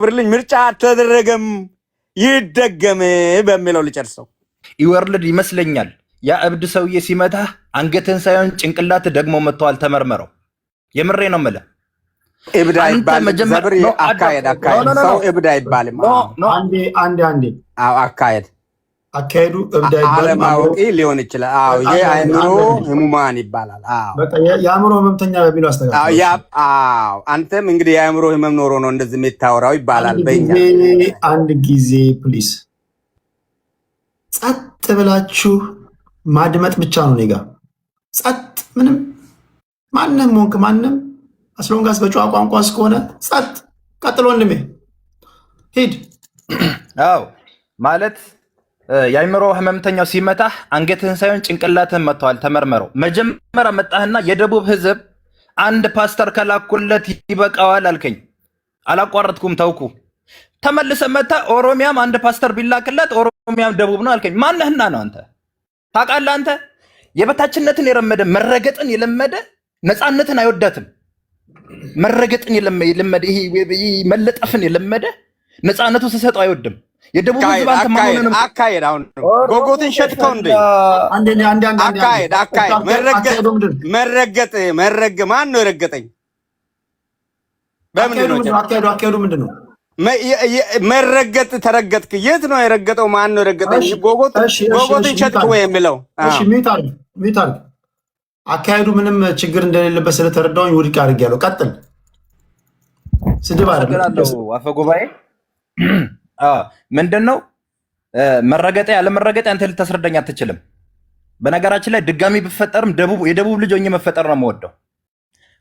ብርልኝ ምርጫ ተደረገም ይደገም በሚለው ልጨርሰው። ይወርልድ ይመስለኛል ያ እብድ ሰውዬ ሲመታ አንገትን ሳይሆን ጭንቅላት ደግሞ መጥተዋል። ተመርመረው። የምሬ ነው የምልህ። እብድ አይባልም። ዘብር አካሄድ ሰው እብድ አይባልም። አንዴ አካሄዱ እብድ አይባልም። አለማወቅ ሊሆን ይችላል። አዎ የአእምሮ ህሙማን ይባላል። አዎ በቃ የአእምሮ ህመምተኛ በሚለው አስተካክል። አዎ አንተም እንግዲህ የአእምሮ ህመም ኖሮ ነው እንደዚህ የምታወራው ይባላል በእኛ። አንድ ጊዜ ፕሊስ ጸጥ ብላችሁ ማድመጥ ብቻ ነው። እኔ ጋር ጸጥ ምንም ማንም ሆንክ ማንም አስሎንጋስ በጨዋ ቋንቋ እስከሆነ ጸጥ ቀጥሎ ወንድሜ ሂድ። አዎ ማለት የአእምሮ ህመምተኛው ሲመታህ አንገትህን ሳይሆን ጭንቅላትህን መጥተዋል። ተመርመረው። መጀመሪያ መጣህና የደቡብ ህዝብ አንድ ፓስተር ከላኩለት ይበቃዋል አልከኝ። አላቋረጥኩም፣ ተውኩ። ተመልሰ መጣ ኦሮሚያም አንድ ፓስተር ቢላክለት ኦሮሚያም ደቡብ ነው አልከኝ። ማነህና ነው አንተ? ታውቃለህ? አንተ የበታችነትን የለመደ መረገጥን የለመደ ነፃነትን አይወዳትም። መረገጥን የለመደ ይሄ መለጠፍን የለመደ ነፃነቱ ሲሰጠው አይወድም። የደቡብ ህዝብ አንተ ማሆነንም አካሄድ አሁን ጎጎትን ሸጥከው እንዴ? አካሄድ መረገጥ ማን ነው የረገጠኝ? በምን ነው አካሄዱ ምንድን ነው? መረገጥ ተረገጥክ። የት ነው የረገጠው? ማን ነው የረገጠኝ? ጎጎትን ሸጥክ ወይ የሚለው? እሺ ሚት አድርግ። አካሄዱ ምንም ችግር እንደሌለበት ስለተረዳሁኝ ውድቅ አድርጌያለሁ። ቀጥል። ስድብ አይደለም። አፈ ጉባኤ ምንድን ነው መረገጠ ያለ መረገጠ አንተ ልታስረዳኝ አትችልም። በነገራችን ላይ ድጋሚ ብፈጠርም የደቡብ ልጅ ሆኜ መፈጠር ነው የምወደው።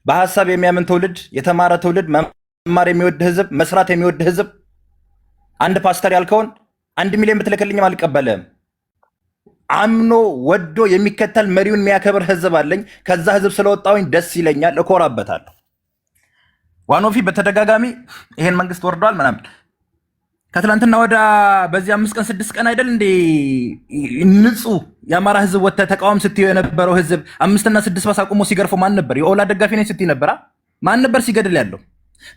በሀሳብ የሚያምን ትውልድ፣ የተማረ ትውልድ፣ መማር የሚወድ ህዝብ፣ መስራት የሚወድ ህዝብ። አንድ ፓስተር ያልከውን 1 ሚሊዮን ብትልክልኝም አልቀበልህም። አምኖ ወዶ የሚከተል መሪውን የሚያከብር ህዝብ አለኝ። ከዛ ህዝብ ስለወጣሁኝ ደስ ይለኛል፣ እኮራበታለሁ። ዋኖፊ በተደጋጋሚ ይሄን መንግስት ወርዷል ምናምን ከትላንትና ወደ በዚህ 5 ቀን 6 ቀን አይደል እንዴ ንጹህ የአማራ ህዝብ ወጥተህ ተቃውሞ ስትዩ የነበረው ህዝብ 5 እና 6 ባስ አቁሞ ሲገርፎ ማን ነበር? የኦላ ደጋፊ ነኝ ስትይ ነበር። ማን ነበር ሲገድል ያለው?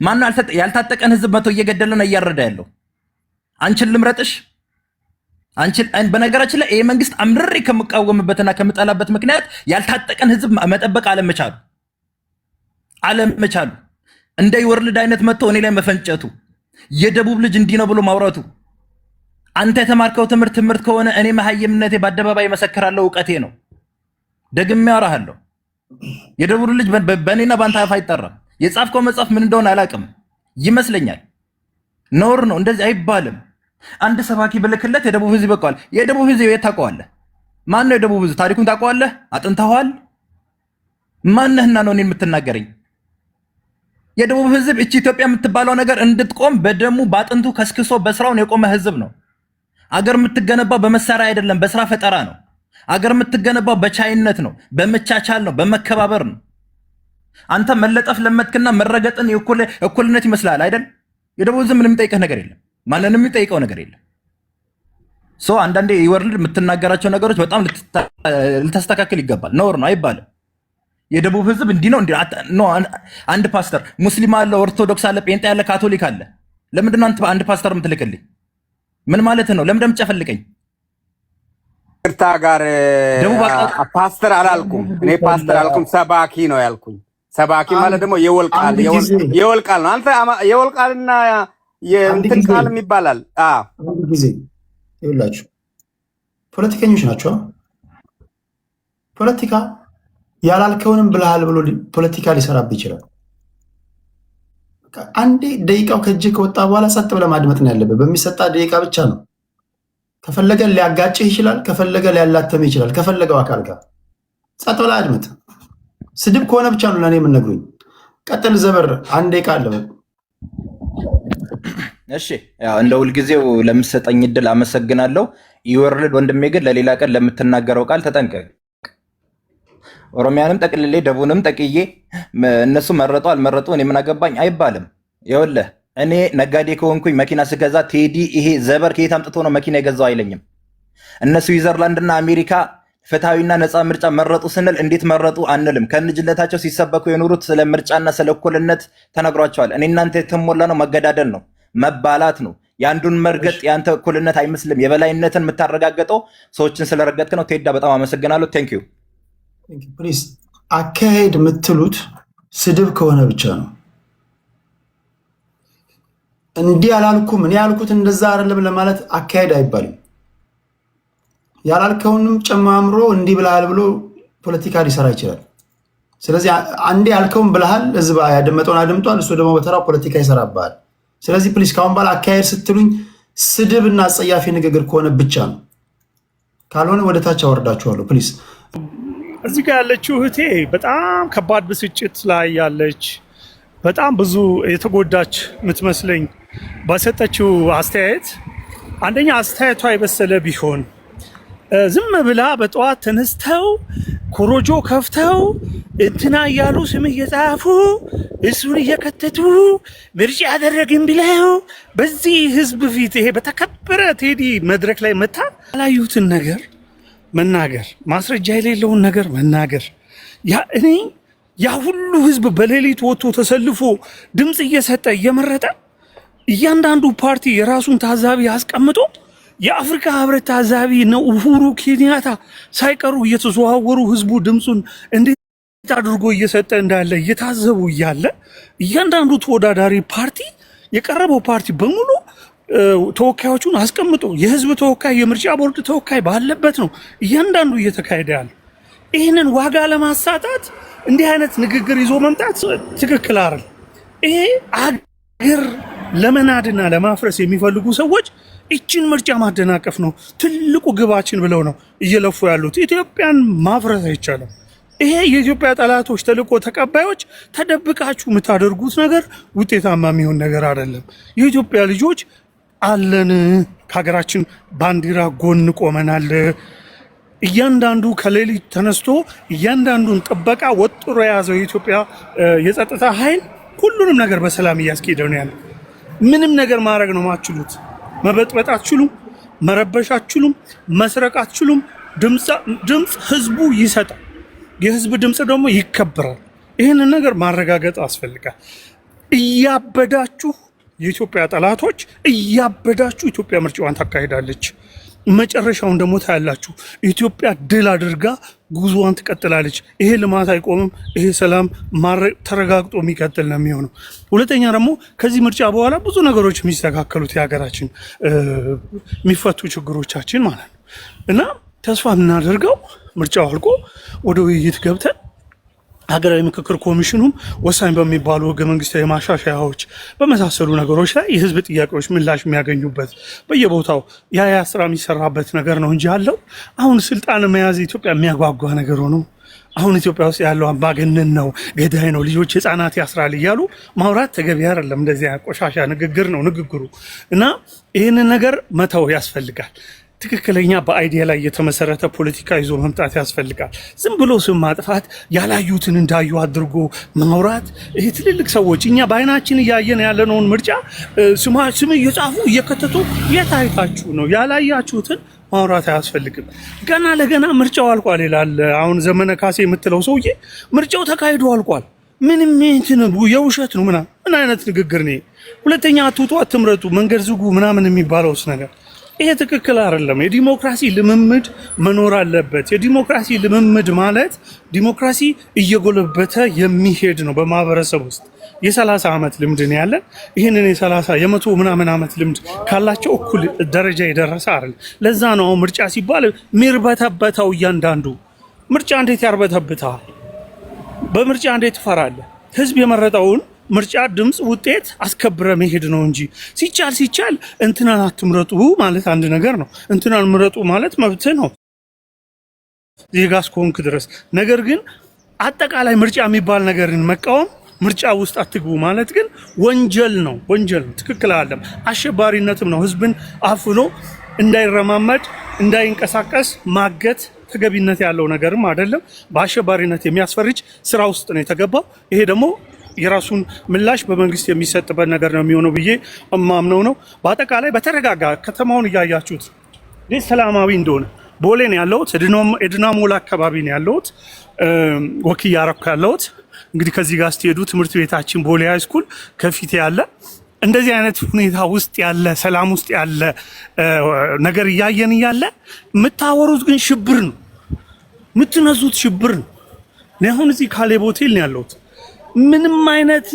ማን ነው ያልታጠቀን ህዝብ መቶ እየገደለ ነው እያረዳ ያለው? አንቺን ልምረጥሽ? አንቺን በነገራችን ላይ ይሄ መንግስት አምርሬ ከምቃወምበትና ከምጠላበት ምክንያት ያልታጠቀን ህዝብ መጠበቅ አለመቻሉ እንደ ይወርልድ አይነት መጥቶ እኔ ላይ መፈንጨቱ የደቡብ ልጅ እንዲህ ነው ብሎ ማውራቱ። አንተ የተማርከው ትምህርት ከሆነ እኔ መሀይምነቴ በአደባባይ መሰከራለሁ፣ እውቀቴ ነው። ደግሜ አወራሃለሁ። የደቡብ ልጅ በእኔና በአንተ አፍ አይጠራም። የጻፍከው መጽሐፍ ምን እንደሆነ አላውቅም ይመስለኛል። ነውር ነው፣ እንደዚህ አይባልም። አንድ ሰባኪ ብልክለት የደቡብ ህዝብ ይበቃዋል። የደቡብ ህዝብ የት ታውቀዋለህ? ማን ነው የደቡብ ህዝብ? ታሪኩን ታውቀዋለህ? አጥንተኸዋል? ማነህና ነው እኔን የምትናገረኝ? የደቡብ ህዝብ እቺ ኢትዮጵያ የምትባለው ነገር እንድትቆም በደሙ በአጥንቱ ከስክሶ በስራውን የቆመ ህዝብ ነው። አገር የምትገነባው በመሳሪያ አይደለም፣ በስራ ፈጠራ ነው። አገር የምትገነባው በቻይነት ነው፣ በመቻቻል ነው፣ በመከባበር ነው። አንተ መለጠፍ ለመትክና መረገጥን እኩልነት ይመስላል አይደል? የደቡብ ህዝብ ምንም የሚጠይቀህ ነገር የለም፣ ማንንም የሚጠይቀው ነገር የለም። አንዳንዴ ይወርልድ የምትናገራቸው ነገሮች በጣም ልታስተካክል ይገባል። ነውር ነው አይባልም። የደቡብ ህዝብ እንዲህ ነው። አንድ ፓስተር ሙስሊም አለ፣ ኦርቶዶክስ አለ፣ ጴንጤ አለ፣ ካቶሊክ አለ። ለምንድነው አንድ ፓስተር የምትልክልኝ? ምን ማለት ነው? ለምን እንደምትጨፈልቀኝ? ቅርታ ጋር ፓስተር አላልኩም እኔ። ፓስተር አላልኩም፣ ሰባኪ ነው ያልኩኝ። ሰባኪ ማለት ደግሞ የወልቃል ነው። አንተ የወልቃልና የእንትን ቃል ይባላል። አንድ ጊዜ ይኸውላችሁ ፖለቲከኞች ናቸው። ፖለቲካ ያላልከውንም ብለሃል ብሎ ፖለቲካ ሊሰራብህ ይችላል። አንዴ ደቂቃው ከእጅ ከወጣ በኋላ ጸጥ ብለህ ማድመጥ ነው ያለብህ። በሚሰጣ ደቂቃ ብቻ ነው። ከፈለገ ሊያጋጭህ ይችላል፣ ከፈለገ ሊያላተምህ ይችላል። ከፈለገው አካል ጋር ጸጥ ብለህ አድመጥ። ስድብ ከሆነ ብቻ ነው ለእኔ የምነግሩኝ። ቀጥል ዘበር። አንድ ደቂቃ አለ። እሺ ያው እንደ ሁልጊዜው ለምትሰጠኝ እድል አመሰግናለሁ። ይወርልድ ወንድሜ፣ ግን ለሌላ ቀን ለምትናገረው ቃል ተጠንቀቅ። ኦሮሚያንም ጠቅልሌ ደቡብንም ጠቅዬ እነሱ መረጡ አልመረጡ እኔ ምን አገባኝ አይባልም። ይኸውልህ እኔ ነጋዴ ከሆንኩኝ መኪና ስገዛ ቴዲ ይሄ ዘበር ከየት አምጥቶ ነው መኪና የገዛው አይለኝም። እነ ስዊዘርላንድና አሜሪካ ፍትሐዊና ነፃ ምርጫ መረጡ ስንል እንዴት መረጡ አንልም። ከልጅነታቸው ሲሰበኩ የኖሩት ስለ ምርጫና ስለ እኩልነት ተነግሯቸዋል። እኔ እናንተ የተሞላ ነው መገዳደል ነው። መባላት ነው። ያንዱን መርገጥ ያንተ እኩልነት አይመስልም። የበላይነትን የምታረጋግጠው ሰዎችን ስለረገጥክ ነው። ቴዳ በጣም አመሰግናለሁ። ቴንክ ዩ ፕሊዝ። አካሄድ የምትሉት ስድብ ከሆነ ብቻ ነው። እንዲህ አላልኩም እኔ ያልኩት እንደዛ አይደለም ለማለት አካሄድ አይባልም። ያላልከውንም ጨማምሮ እንዲህ ብለሃል ብሎ ፖለቲካ ሊሰራ ይችላል። ስለዚህ አንዴ ያልከውን ብለሃል፣ ህዝብ ያደመጠውን አድምጧል፣ እሱ ደግሞ በተራው ፖለቲካ ይሰራባል። ስለዚህ ፕሊስ ካሁን በኋላ አካሄድ ስትሉኝ ስድብ እና አጸያፊ ንግግር ከሆነ ብቻ ነው፣ ካልሆነ ወደ ታች አወርዳችኋለሁ። ፕሊስ። እዚህ ጋር ያለችው እህቴ በጣም ከባድ ብስጭት ላይ ያለች፣ በጣም ብዙ የተጎዳች የምትመስለኝ በሰጠችው አስተያየት፣ አንደኛ አስተያየቷ የበሰለ ቢሆን ዝም ብላ በጠዋት ተነስተው ኮሮጆ ከፍተው እንትና እያሉ ስም እየጻፉ እሱን እየከተቱ ምርጫ ያደረግን ብለው በዚህ ህዝብ ፊት ይሄ በተከበረ ቴዲ መድረክ ላይ መታ ያላዩትን ነገር መናገር፣ ማስረጃ የሌለውን ነገር መናገር። ያ ሁሉ ህዝብ በሌሊት ወጥቶ ተሰልፎ ድምፅ እየሰጠ እየመረጠ እያንዳንዱ ፓርቲ የራሱን ታዛቢ አስቀምጦ የአፍሪካ ህብረት ታዛቢ ነው ኡሁሩ ኬንያታ ሳይቀሩ እየተዘዋወሩ ህዝቡ ድምፁን እንዴት አድርጎ እየሰጠ እንዳለ እየታዘቡ እያለ እያንዳንዱ ተወዳዳሪ ፓርቲ የቀረበው ፓርቲ በሙሉ ተወካዮቹን አስቀምጦ የህዝብ ተወካይ የምርጫ ቦርድ ተወካይ ባለበት ነው እያንዳንዱ እየተካሄደ ያለ። ይህንን ዋጋ ለማሳጣት እንዲህ አይነት ንግግር ይዞ መምጣት ትክክል አይደል። ይሄ አገር ለመናድና ለማፍረስ የሚፈልጉ ሰዎች ይችን ምርጫ ማደናቀፍ ነው ትልቁ ግባችን ብለው ነው እየለፉ ያሉት። ኢትዮጵያን ማፍረስ አይቻልም። ይሄ የኢትዮጵያ ጠላቶች ተልቆ ተቀባዮች ተደብቃችሁ የምታደርጉት ነገር ውጤታማ የሚሆን ነገር አይደለም። የኢትዮጵያ ልጆች አለን፣ ከሀገራችን ባንዲራ ጎን ቆመናል። እያንዳንዱ ከሌሊት ተነስቶ እያንዳንዱን ጥበቃ ወጥሮ የያዘው የኢትዮጵያ የጸጥታ ኃይል ሁሉንም ነገር በሰላም እያስኬደ ነው ያለ። ምንም ነገር ማድረግ ነው ማችሉት። መበጥበጥ አትችሉም፣ መረበሽ አትችሉም፣ መስረቅ አትችሉም። ድምፅ ህዝቡ ይሰጣል። የህዝብ ድምፅ ደግሞ ይከበራል። ይህንን ነገር ማረጋገጥ አስፈልጋል። እያበዳችሁ የኢትዮጵያ ጠላቶች እያበዳችሁ ኢትዮጵያ ምርጫዋን ታካሂዳለች። መጨረሻውን ደግሞ ታያላችሁ። ኢትዮጵያ ድል አድርጋ ጉዞዋን ትቀጥላለች። ይሄ ልማት አይቆምም። ይሄ ሰላም ተረጋግጦ የሚቀጥል ነው የሚሆነው። ሁለተኛ ደግሞ ከዚህ ምርጫ በኋላ ብዙ ነገሮች የሚስተካከሉት የሀገራችን የሚፈቱ ችግሮቻችን ማለት ነው እና ተስፋ የምናደርገው ምርጫው አልቆ ወደ ውይይት ገብተን ሀገራዊ ምክክር ኮሚሽኑም ወሳኝ በሚባሉ ህገ መንግስታዊ ማሻሻያዎች በመሳሰሉ ነገሮች ላይ የህዝብ ጥያቄዎች ምላሽ የሚያገኙበት በየቦታው ያ ስራ የሚሰራበት ነገር ነው እንጂ ያለው አሁን ስልጣን መያዝ ኢትዮጵያ የሚያጓጓ ነገር ሆኖ አሁን ኢትዮጵያ ውስጥ ያለው አምባገነን ነው፣ ገዳይ ነው፣ ልጆች ህፃናት ያስራል እያሉ ማውራት ተገቢ አይደለም። እንደዚህ ቆሻሻ ንግግር ነው ንግግሩ እና ይህንን ነገር መተው ያስፈልጋል። ትክክለኛ በአይዲያ ላይ የተመሰረተ ፖለቲካ ይዞ መምጣት ያስፈልጋል። ዝም ብሎ ስም ማጥፋት፣ ያላዩትን እንዳዩ አድርጎ ማውራት። ይሄ ትልልቅ ሰዎች እኛ በአይናችን እያየን ያለነውን ምርጫ ስም እየጻፉ እየከተቱ የታይታችሁ ነው። ያላያችሁትን ማውራት አያስፈልግም። ገና ለገና ምርጫው አልቋል ይላል። አሁን ዘመነ ካሴ የምትለው ሰውዬ ምርጫው ተካሂዶ አልቋል። ምንም የውሸት ነው። ምን አይነት ንግግር ነው? ሁለተኛ አትውጡ፣ አትምረጡ፣ መንገድ ዝጉ ምናምን የሚባለውስ ነገር ይሄ ትክክል አይደለም። የዲሞክራሲ ልምምድ መኖር አለበት። የዲሞክራሲ ልምምድ ማለት ዲሞክራሲ እየጎለበተ የሚሄድ ነው። በማህበረሰብ ውስጥ የ30 ዓመት ልምድ ነው ያለን። ይህንን የ100 ምናምን ዓመት ልምድ ካላቸው እኩል ደረጃ የደረሰ አይደል። ለዛ ነው ምርጫ ሲባል ሚርበተበተው። እያንዳንዱ ምርጫ እንዴት ያርበተብታል? በምርጫ እንዴት ትፈራለህ? ህዝብ የመረጠውን ምርጫ ድምፅ ውጤት አስከብረ መሄድ ነው እንጂ ሲቻል እንትናን አትምረጡ ማለት አንድ ነገር ነው። እንትናን ምረጡ ማለት መብት ነው ዜጋ እስከሆንክ ድረስ። ነገር ግን አጠቃላይ ምርጫ የሚባል ነገርን መቃወም፣ ምርጫ ውስጥ አትግቡ ማለት ግን ወንጀል ነው። ትክክል አይደለም። አሸባሪነትም ነው። ህዝብን አፍኖ እንዳይረማመድ እንዳይንቀሳቀስ ማገት ተገቢነት ያለው ነገርም አይደለም። በአሸባሪነት የሚያስፈርጅ ስራ ውስጥ ነው የተገባው። ይሄ ደግሞ የራሱን ምላሽ በመንግስት የሚሰጥበት ነገር ነው የሚሆነው ብዬ እማምነው ነው። በአጠቃላይ በተረጋጋ ከተማውን እያያችሁት እንዴት ሰላማዊ እንደሆነ ቦሌ ነው ያለሁት፣ ኤድና ሞል አካባቢ ነው ያለሁት፣ ወክ እያረኩ ያለሁት። እንግዲህ ከዚህ ጋር ስትሄዱ ትምህርት ቤታችን ቦሌ ሃይስኩል ከፊት ያለ እንደዚህ አይነት ሁኔታ ውስጥ ያለ ሰላም ውስጥ ያለ ነገር እያየን እያለ የምታወሩት ግን ሽብር ነው፣ የምትነዙት ሽብር ነው። እኔ አሁን እዚህ ካሌብ ሆቴል ነው ያለሁት። ምንም አይነት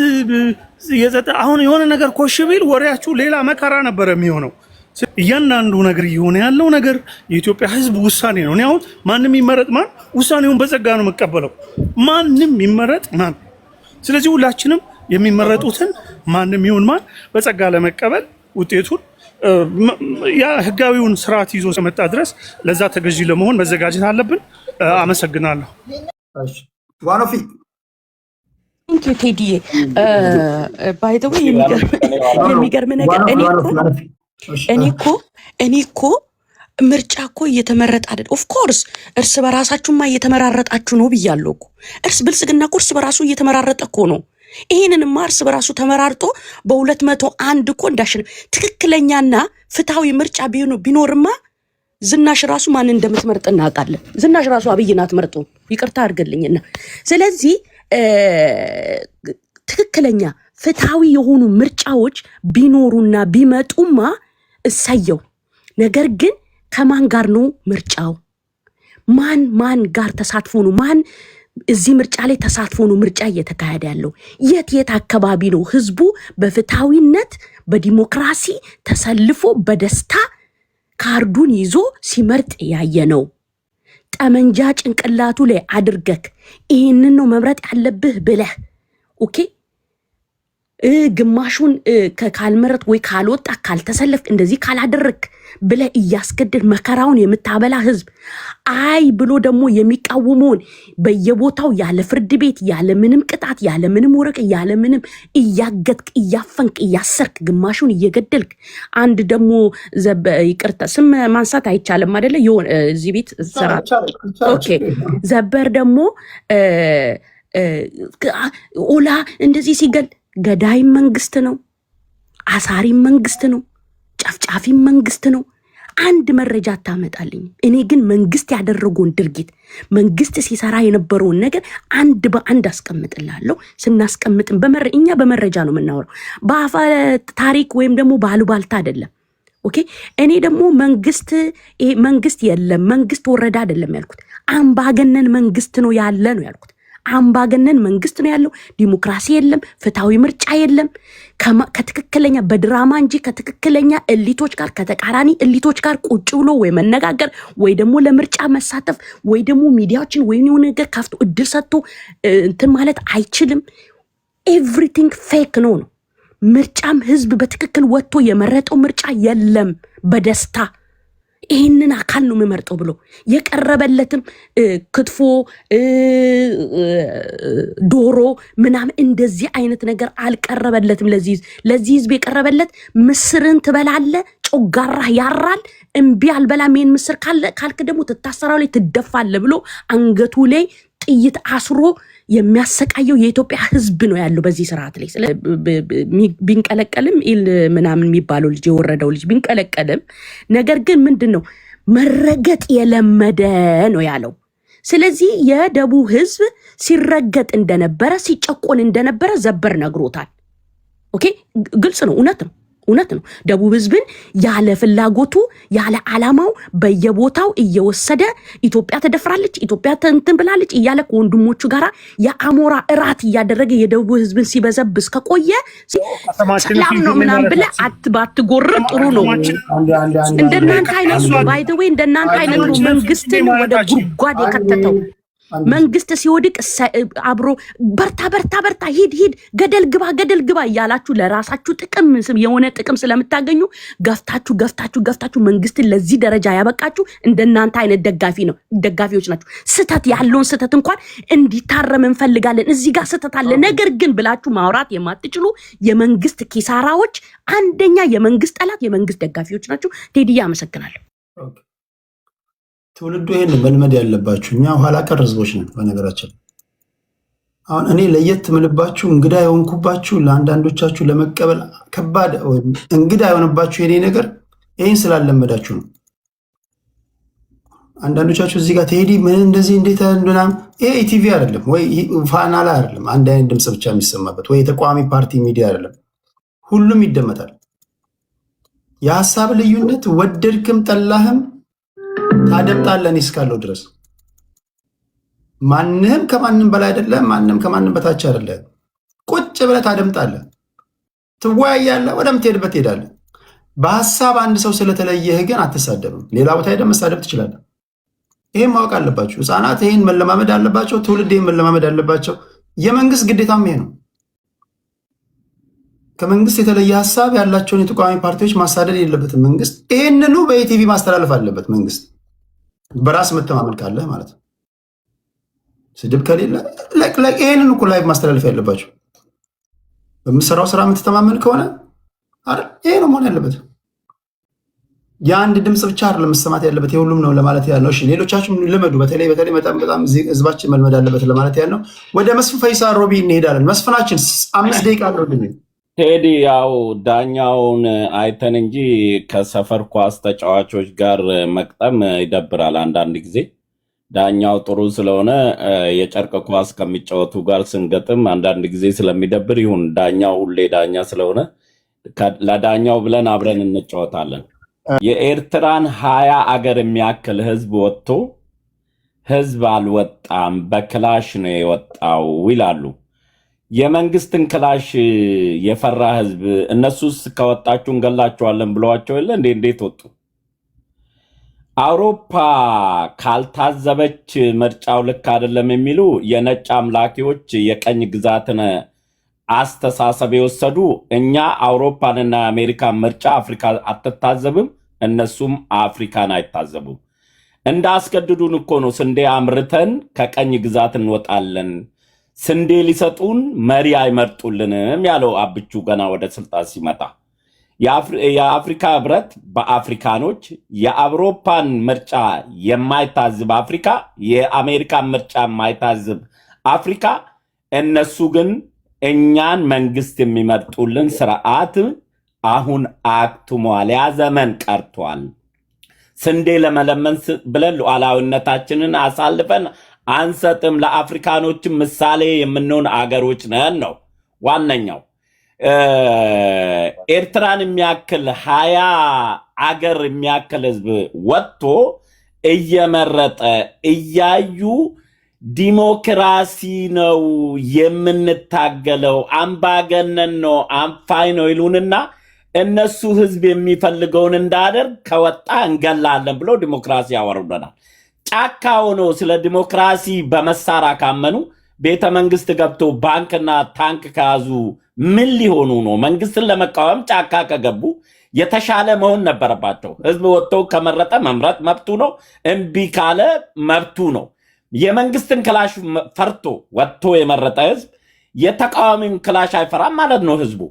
አሁን የሆነ ነገር ኮሽ ቢል ወሬያችሁ ሌላ መከራ ነበር የሚሆነው። እያንዳንዱ ነገር እየሆነ ያለው ነገር የኢትዮጵያ ሕዝብ ውሳኔ ነው። እኔ አሁን ማንም ይመረጥ ማን ውሳኔውን በጸጋ ነው መቀበለው። ማንም ይመረጥ ማን። ስለዚህ ሁላችንም የሚመረጡትን ማንም ይሁን ማን በጸጋ ለመቀበል ውጤቱን ያ ህጋዊውን ስርዓት ይዞ እስከመጣ ድረስ ለዛ ተገዢ ለመሆን መዘጋጀት አለብን። አመሰግናለሁ። ዋኖፊ ቴንኪዩ ቴዲዬ። ባይ ዘ ወይ የሚገርም ነገር እኔ እኮ ምርጫ እኮ እየተመረጠ አይደል? ኦፍ ኮርስ እርስ በራሳችሁማ እየተመራረጣችሁ ነው ብያለሁ እኮ። ብልጽግና እኮ እርስ በራሱ እየተመራረጠ እኮ ነው። ይሄንንማ እርስ በራሱ ተመራርጦ በ201 እኮ እንዳሸነፈ ትክክለኛና ፍትሃዊ ምርጫ ቢኖርማ ዝናሽ ራሱ ማን እንደምትመርጥ እናውቃለን። ዝናሽ ራሱ አብይን አትመርጡ፣ ይቅርታ አድርግልኝና። ስለዚህ ትክክለኛ ፍትሃዊ የሆኑ ምርጫዎች ቢኖሩና ቢመጡማ እሰየው። ነገር ግን ከማን ጋር ነው ምርጫው? ማን ጋር ተሳትፎ ነው? ማን እዚህ ምርጫ ላይ ተሳትፎ ነው ምርጫ እየተካሄደ ያለው? የት አካባቢ ነው ህዝቡ በፍትሃዊነት በዲሞክራሲ ተሰልፎ በደስታ ካርዱን ይዞ ሲመርጥ ያየ ነው? ጠመንጃ ጭንቅላቱ ላይ አድርገክ ይህንን ነው መምረጥ ያለብህ ብለህ ኦኬ ግማሹን ካልመረጥ ወይ ካልወጣ ካልተሰለፍክ እንደዚህ ካላደረክ ብለህ እያስገደድ መከራውን የምታበላ ህዝብ አይ ብሎ ደግሞ የሚቃወመውን በየቦታው ያለ ፍርድ ቤት ያለ ምንም ቅጣት ያለ ምንም ወረቀት ያለ ምንም እያገድክ እያፈንክ እያሰርክ ግማሹን እየገደልክ አንድ ደግሞ ይቅርታ ስም ማንሳት አይቻልም አይደለ? ይሁን እዚህ ቤት ሰራት ኦኬ ዘበር ደግሞ ኦላ እንደዚህ ሲገል ገዳይም መንግስት ነው፣ አሳሪም መንግስት ነው፣ ጨፍጫፊም መንግስት ነው። አንድ መረጃ አታመጣልኝ። እኔ ግን መንግስት ያደረገውን ድርጊት መንግስት ሲሰራ የነበረውን ነገር አንድ በአንድ አስቀምጥላለሁ። ስናስቀምጥም እኛ በመረጃ ነው የምናወራው፣ በአፈ ታሪክ ወይም ደግሞ ባሉባልታ አይደለም። ኦኬ እኔ ደግሞ መንግስት የለም መንግስት ወረዳ አይደለም ያልኩት፣ አምባገነን መንግስት ነው ያለ ነው ያልኩት። አምባገነን መንግስት ነው ያለው። ዲሞክራሲ የለም፣ ፍትሃዊ ምርጫ የለም። ከትክክለኛ በድራማ እንጂ ከትክክለኛ እሊቶች ጋር ከተቃራኒ እሊቶች ጋር ቁጭ ብሎ ወይ መነጋገር ወይ ደግሞ ለምርጫ መሳተፍ ወይ ደግሞ ሚዲያዎችን ወይ የሆነ ነገር ከፍቶ እድል ሰጥቶ እንትን ማለት አይችልም። ኤቭሪቲንግ ፌክ ነው። ምርጫም ህዝብ በትክክል ወጥቶ የመረጠው ምርጫ የለም። በደስታ ይህንን አካል ነው የምመርጠው ብሎ የቀረበለትም ክትፎ ዶሮ ምናምን እንደዚህ አይነት ነገር አልቀረበለትም። ለዚህ ህዝብ የቀረበለት ምስርን ትበላለ፣ ጮጋራህ ያራል፣ እምቢ አልበላም ይሄን ምስር ካልክ ደግሞ ትታሰራው ላይ ትደፋለ ብሎ አንገቱ ላይ ጥይት አስሮ የሚያሰቃየው የኢትዮጵያ ህዝብ ነው ያለው በዚህ ስርዓት ላይ። ቢንቀለቀልም ኢል ምናምን የሚባለው ልጅ የወረደው ልጅ ቢንቀለቀልም ነገር ግን ምንድነው መረገጥ የለመደ ነው ያለው። ስለዚህ የደቡብ ህዝብ ሲረገጥ እንደነበረ ሲጨቆን እንደነበረ ዘበር ነግሮታል። ኦኬ ግልጽ ነው፣ እውነት ነው። ደቡብ ህዝብን ያለ ፍላጎቱ ያለ ዓላማው በየቦታው እየወሰደ ኢትዮጵያ ተደፍራለች፣ ኢትዮጵያ እንትን ብላለች እያለ ከወንድሞቹ ጋራ የአሞራ እራት እያደረገ የደቡብ ህዝብን ሲበዘብስ ከቆየ ሰላም ነው ምናምን ብለህ ባትጎርር ጥሩ ነው። እንደናንተ አይነት ነው ባይ ዘ ዌይ እንደናንተ አይነት ነው መንግስትን ወደ ጉድጓድ የከተተው። መንግስት ሲወድቅ አብሮ በርታ ሂድ ገደል ግባ እያላችሁ ለራሳችሁ ጥቅም የሆነ ጥቅም ስለምታገኙ ገፍታችሁ መንግስትን ለዚህ ደረጃ ያበቃችሁ እንደናንተ አይነት ደጋፊዎች ናችሁ። ስተት ያለውን ስተት እንኳን እንዲታረም እንፈልጋለን፣ እዚህ ጋር ስተት አለ ነገር ግን ብላችሁ ማውራት የማትችሉ የመንግስት ኪሳራዎች፣ አንደኛ የመንግስት ጠላት የመንግስት ደጋፊዎች ናችሁ። ቴዲያ አመሰግናለሁ። ትውልዱ ይሄን መልመድ ያለባችሁ። እኛ ኋላ ቀር ህዝቦች ነን። በነገራችን አሁን እኔ ለየት ምልባችሁ እንግዳ የሆንኩባችሁ ለአንዳንዶቻችሁ ለመቀበል ከባድ ወይም እንግዳ የሆነባችሁ የኔ ነገር ይሄን ስላለመዳችሁ ነው። አንዳንዶቻችሁ እዚህ ጋር ቴዲ ምን እንደዚህ እንዴት እንደናም ይሄ ኢቲቪ አይደለም ወይ ፋና ላይ አይደለም አንድ አይነት ድምጽ ብቻ የሚሰማበት ወይ የተቋሚ ፓርቲ ሚዲያ አይደለም። ሁሉም ይደመጣል። የሐሳብ ልዩነት ወደድክም ጠላህም ታደምጣለህ እስካለው ድረስ። ማንም ከማንም በላይ አይደለም፣ ማንም ከማንም በታች አይደለም። ቁጭ ብለህ ታደምጣለህ፣ ትወያያለህ፣ ወደምትሄድበት ትሄዳለህ። በሐሳብ አንድ ሰው ስለተለየህ ግን አትሳደብም። ሌላ ቦታ ሄደህ መሳደብ ትችላለህ። ይሄን ማወቅ አለባቸው ህፃናት፣ ይሄን መለማመድ አለባቸው። ትውልድ ይሄን መለማመድ አለባቸው። የመንግስት ግዴታም ይሄ ነው። ከመንግስት የተለየ ሐሳብ ያላቸውን የተቃዋሚ ፓርቲዎች ማሳደድ የለበትም መንግስት። ይሄንኑ በኢቲቪ ማስተላለፍ አለበት መንግስት፣ በራስ መተማመን ካለ ማለት ነው። ስድብ ከሌለ ይሄንን እኮ ላይቭ ማስተላለፍ ያለባቸው። በምሰራው ስራ የምትተማመን ከሆነ ይሄ ነው መሆን ያለበት። የአንድ ድምፅ ብቻ አይደለም መሰማት ያለበት፣ የሁሉም ነው ለማለት ያለው። እሺ ሌሎቻችሁም ልመዱ። በተለይ በጣም ህዝባችን መልመድ አለበት ለማለት ያለው። ወደ መስፍን ፈይሳ ሮቢ እንሄዳለን። መስፍናችን 5 ደቂቃ አድርግልኝ። ቴዲ፣ ያው ዳኛውን አይተን እንጂ ከሰፈር ኳስ ተጫዋቾች ጋር መቅጠም ይደብራል አንዳንድ ጊዜ። ዳኛው ጥሩ ስለሆነ የጨርቅ ኳስ ከሚጫወቱ ጋር ስንገጥም አንዳንድ ጊዜ ስለሚደብር ይሁን። ዳኛው ሁሌ ዳኛ ስለሆነ ለዳኛው ብለን አብረን እንጫወታለን። የኤርትራን 20 አገር የሚያክል ህዝብ ወጥቶ ህዝብ አልወጣም በክላሽ ነው የወጣው ይላሉ። የመንግስትን ክላሽ የፈራ ህዝብ እነሱስ ከወጣችሁ እንገላችኋለን ብለዋቸው የለ እንዴ? እንዴት ወጡ? አውሮፓ ካልታዘበች ምርጫው ልክ አይደለም የሚሉ የነጭ አምላኪዎች የቀኝ ግዛትን አስተሳሰብ የወሰዱ እኛ አውሮፓንና አሜሪካን ምርጫ አፍሪካ አትታዘብም፣ እነሱም አፍሪካን አይታዘቡም። እንዳስገድዱን እኮ ነው ስንዴ አምርተን ከቀኝ ግዛት እንወጣለን፣ ስንዴ ሊሰጡን መሪ አይመርጡልንም ያለው አብቹ ገና ወደ ስልጣን ሲመጣ። የአፍሪካ ህብረት በአፍሪካኖች የአውሮፓን ምርጫ የማይታዝብ አፍሪካ፣ የአሜሪካን ምርጫ የማይታዝብ አፍሪካ፣ እነሱ ግን እኛን መንግስት የሚመርጡልን ስርዓት አሁን አክትሟል። ያ ዘመን ቀርቷል። ስንዴ ለመለመን ብለን ሉዓላዊነታችንን አሳልፈን አንሰጥም። ለአፍሪካኖችም ምሳሌ የምንሆን አገሮች ነን ነው ዋነኛው። ኤርትራን የሚያክል 20 አገር የሚያክል ህዝብ ወጥቶ እየመረጠ እያዩ ዲሞክራሲ ነው የምንታገለው፣ አምባገነን ነው አንፋይ ነው ይሉንና እነሱ ህዝብ የሚፈልገውን እንዳደርግ ከወጣ እንገላለን ብሎ ዲሞክራሲ ያወርደናል። ጫካ ሆኖ ስለ ዲሞክራሲ በመሳሪያ ካመኑ ቤተ መንግስት ገብቶ ባንክና ታንክ ከያዙ ምን ሊሆኑ ነው? መንግስትን ለመቃወም ጫካ ከገቡ የተሻለ መሆን ነበረባቸው። ህዝብ ወጥቶ ከመረጠ መምረጥ መብቱ ነው፣ እምቢ ካለ መብቱ ነው። የመንግስትን ክላሽ ፈርቶ ወጥቶ የመረጠ ህዝብ የተቃዋሚን ክላሽ አይፈራም ማለት ነው። ህዝቡ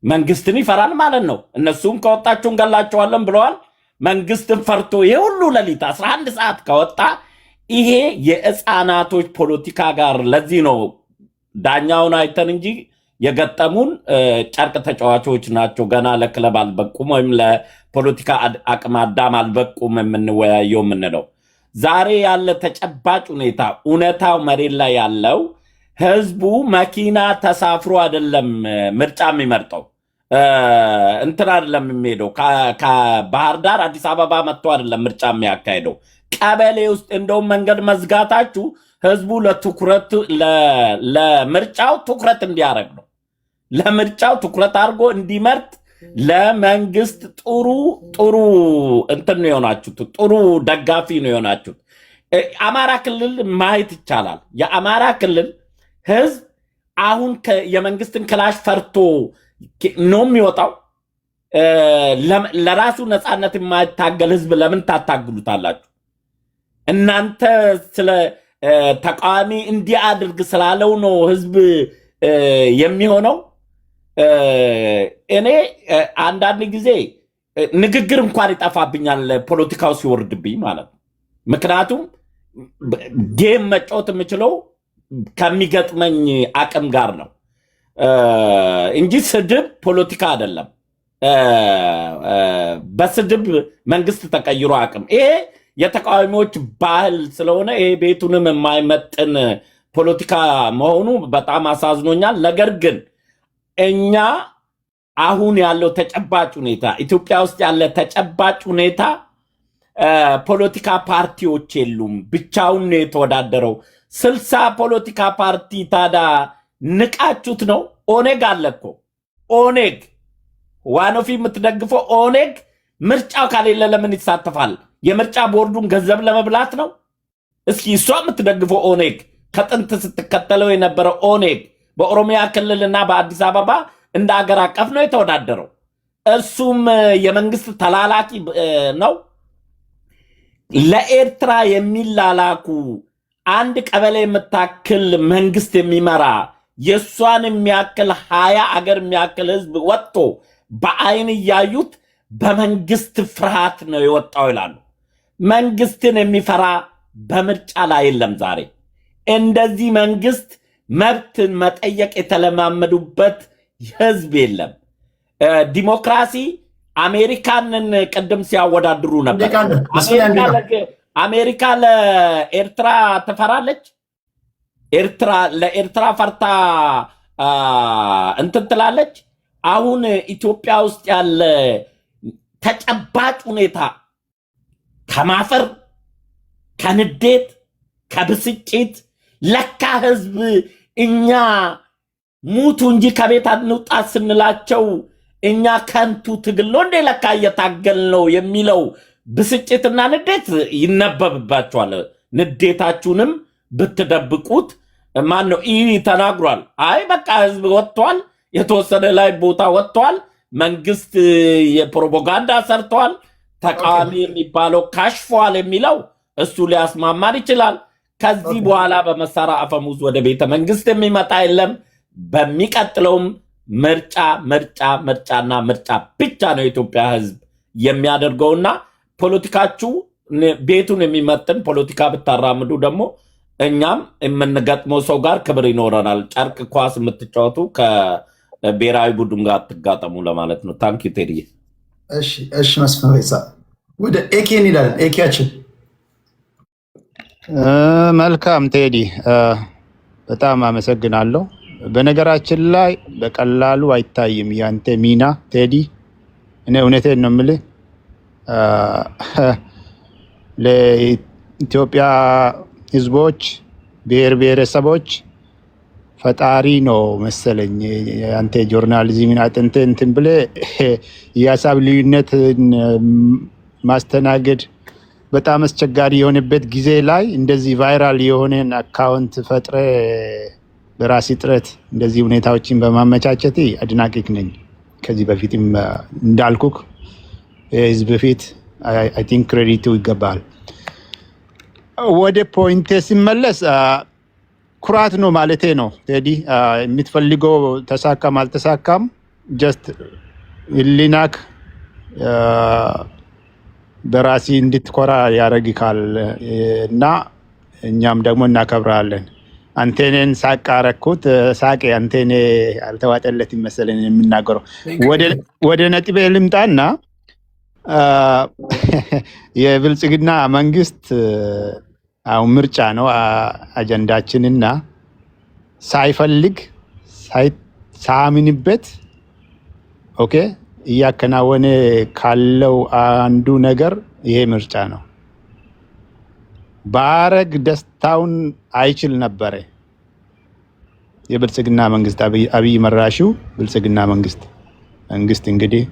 መንግስትን ይፈራል ማለት ነው። እነሱም ከወጣችሁ እንገላቸዋለን ብለዋል። መንግስትን ፈርቶ የሁሉ ሌሊት 11 ሰዓት ከወጣ ይሄ የህፃናቶች ፖለቲካ ጋር። ለዚህ ነው ዳኛውን አይተን እንጂ የገጠሙን ጨርቅ ተጫዋቾች ናቸው፣ ገና ለክለብ አልበቁም ወይም ለፖለቲካ አቅመ አዳም አልበቁም የምንወያየው የምንለው። ዛሬ ያለ ተጨባጭ ሁኔታ እውነታው መሬት ላይ ያለው ህዝቡ መኪና ተሳፍሮ አይደለም ምርጫ የሚመርጠው፣ እንትን አይደለም የሚሄደው፣ ከባህር ዳር አዲስ አበባ መጥቶ አይደለም ምርጫ የሚያካሄደው። ቀበሌ ውስጥ እንደውም መንገድ መዝጋታችሁ ህዝቡ ለምርጫው ትኩረት እንዲያደርግ ነው። ለምርጫው ትኩረት አድርጎ እንዲመርጥ ለመንግስት ጥሩ እንትን ነው የሆናችሁት፣ ጥሩ ደጋፊ ነው የሆናችሁት። አማራ ክልል ማየት ይቻላል። የአማራ ክልል ህዝብ አሁን የመንግስትን ክላሽ ፈርቶ ነው የሚወጣው። ለራሱ ነፃነት የማይታገል ህዝብ ለምን ታታግሉታላችሁ? እናንተ ስለ ተቃዋሚ እንዲህ አድርግ ስላለው ነው ህዝብ የሚሆነው። እኔ አንዳንድ ጊዜ ንግግር እንኳን ይጠፋብኛል ፖለቲካው ሲወርድብኝ ማለት ነው። ምክንያቱም ጌም መጫወት የምችለው ከሚገጥመኝ አቅም ጋር ነው እንጂ ስድብ ፖለቲካ አይደለም። በስድብ መንግስት ተቀይሮ አቅም ይሄ የተቃዋሚዎች ባህል ስለሆነ ይሄ ቤቱንም የማይመጥን ፖለቲካ መሆኑ በጣም አሳዝኖኛል። ነገር ግን እኛ አሁን ያለው ተጨባጭ ሁኔታ ኢትዮጵያ ውስጥ ያለ ተጨባጭ ሁኔታ ፖለቲካ ፓርቲዎች የሉም። ብቻውን ነው የተወዳደረው። 60 ፖለቲካ ፓርቲ ታዲያ ንቃችሁት ነው? ኦኔግ አለ እኮ ኦኔግ ዋኖፊ የምትደግፈው ኦኔግ ምርጫው ካሌለ ለምን ይሳተፋል? የምርጫ ቦርዱን ገንዘብ ለመብላት ነው? እስኪ እሷ የምትደግፈው ኦኔግ ከጥንት ስትከተለው የነበረው ኦኔግ በኦሮሚያ ክልልና በአዲስ አበባ እንደ አገር አቀፍ ነው የተወዳደረው። እሱም የመንግስት ተላላኪ ነው። ለኤርትራ የሚላላኩ አንድ ቀበሌ የምታክል መንግስት የሚመራ የእሷን የሚያክል 20 አገር የሚያክል ህዝብ ወጥቶ በአይን እያዩት በመንግስት ፍርሃት ነው የወጣው ይላሉ። መንግስትን የሚፈራ በምርጫ ላይ የለም። ዛሬ እንደዚህ መንግስት መብትን መጠየቅ የተለማመዱበት ህዝብ የለም። ዲሞክራሲ አሜሪካንን ቅድም ሲያወዳድሩ ነበር። አሜሪካ ለኤርትራ ትፈራለች። ለኤርትራ ፈርታ እንትን ትላለች። አሁን ኢትዮጵያ ውስጥ ያለ ተጨባጭ ሁኔታ ከማፈር፣ ከንዴት፣ ከብስጭት ለካ ህዝብ እኛ ሙቱ እንጂ ከቤት አንውጣ ስንላቸው እኛ ከንቱ ትግል ነው እንደ ለካ እየታገል ነው የሚለው ብስጭትና ንዴት ይነበብባቸዋል። ንዴታችሁንም ብትደብቁት ማን ነው ይህ ተናግሯል። አይ በቃ ህዝብ ወጥቷል፣ የተወሰነ ላይ ቦታ ወጥቷል፣ መንግስት የፕሮፓጋንዳ ሰርቷል፣ ተቃዋሚ የሚባለው ካሽፏል የሚለው እሱ ሊያስማማር ይችላል። ከዚህ በኋላ በመሳሪያ አፈሙዝ ወደ ቤተ መንግስት የሚመጣ የለም። በሚቀጥለውም ምርጫና ምርጫ ብቻ ነው የኢትዮጵያ ህዝብ የሚያደርገውና ፖለቲካችሁ ቤቱን የሚመጥን ፖለቲካ ብታራምዱ ደግሞ እኛም የምንገጥመው ሰው ጋር ክብር ይኖረናል። ጨርቅ ኳስ የምትጫወቱ ከብሔራዊ ቡድን ጋር አትጋጠሙ ለማለት ነው። ታንክ ዩ ቴዲ። እሺ መስፍን ፈይሳ ወደ ኤኬ እንሄዳለን። ኤኬያችን መልካም ቴዲ፣ በጣም አመሰግናለሁ። በነገራችን ላይ በቀላሉ አይታይም ያንተ ሚና ቴዲ። እኔ እውነቴን ነው የምልህ ለኢትዮጵያ ህዝቦች ብሔር ብሔረሰቦች ፈጣሪ ነው መሰለኝ አንተ ጆርናሊዝምን አጥንተህ እንትን ብለህ የሀሳብ ልዩነትን ማስተናገድ በጣም አስቸጋሪ የሆነበት ጊዜ ላይ እንደዚህ ቫይራል የሆነን አካውንት ፈጥረ በራሲ ጥረት እንደዚህ ሁኔታዎችን በማመቻቸት አድናቂክ ነኝ። ከዚህ በፊትም እንዳልኩክ ህዝብ በፊት አይ ቲንክ ክሬዲቱ ይገባል። ወደ ፖይንቴ ሲመለስ ኩራት ነው ማለቴ ነው ቴዲ። የምትፈልገው ተሳካም አልተሳካም ጀስት ህሊናክ በራሲ እንድትኮራ ያደርግካል እና እኛም ደግሞ እናከብራለን። አንቴኔን ሳቃረኩት ሳቄ አንቴኔ አልተዋጠለት ይመስለን የምናገረው። ወደ ነጥቤ ልምጣና የብልጽግና መንግስት አሁን ምርጫ ነው አጀንዳችንና ሳይፈልግ ሳያምንበት ኦኬ እያከናወነ ካለው አንዱ ነገር ይሄ ምርጫ ነው። ባረግ ደስታውን አይችል ነበረ የብልጽግና መንግስት አብይ መራሹ ብልጽግና መንግስት እንግዲህ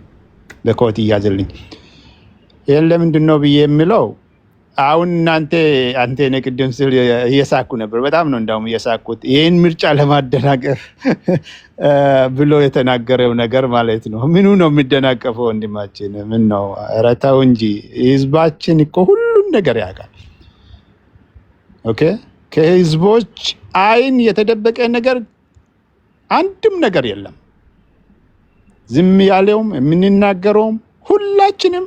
በኮት ይያዝልኝ። ይሄን ለምንድን ነው ብዬ የምለው አሁን አንተ ነቅድም ስል እየሳኩ ነበር። በጣም ነው እንዳውም እየሳኩት ይሄን ምርጫ ለማደናቀፍ ብሎ የተናገረው ነገር ማለት ነው። ምኑ ነው የሚደናቀፈው ወንድማችን? ምን ነው ኧረ ተው እንጂ ህዝባችን እኮ ሁሉን ነገር ያውቃል። ኦኬ ከህዝቦች አይን የተደበቀ ነገር አንድም ነገር የለም። ዝም ያለውም የምንናገረውም ሁላችንም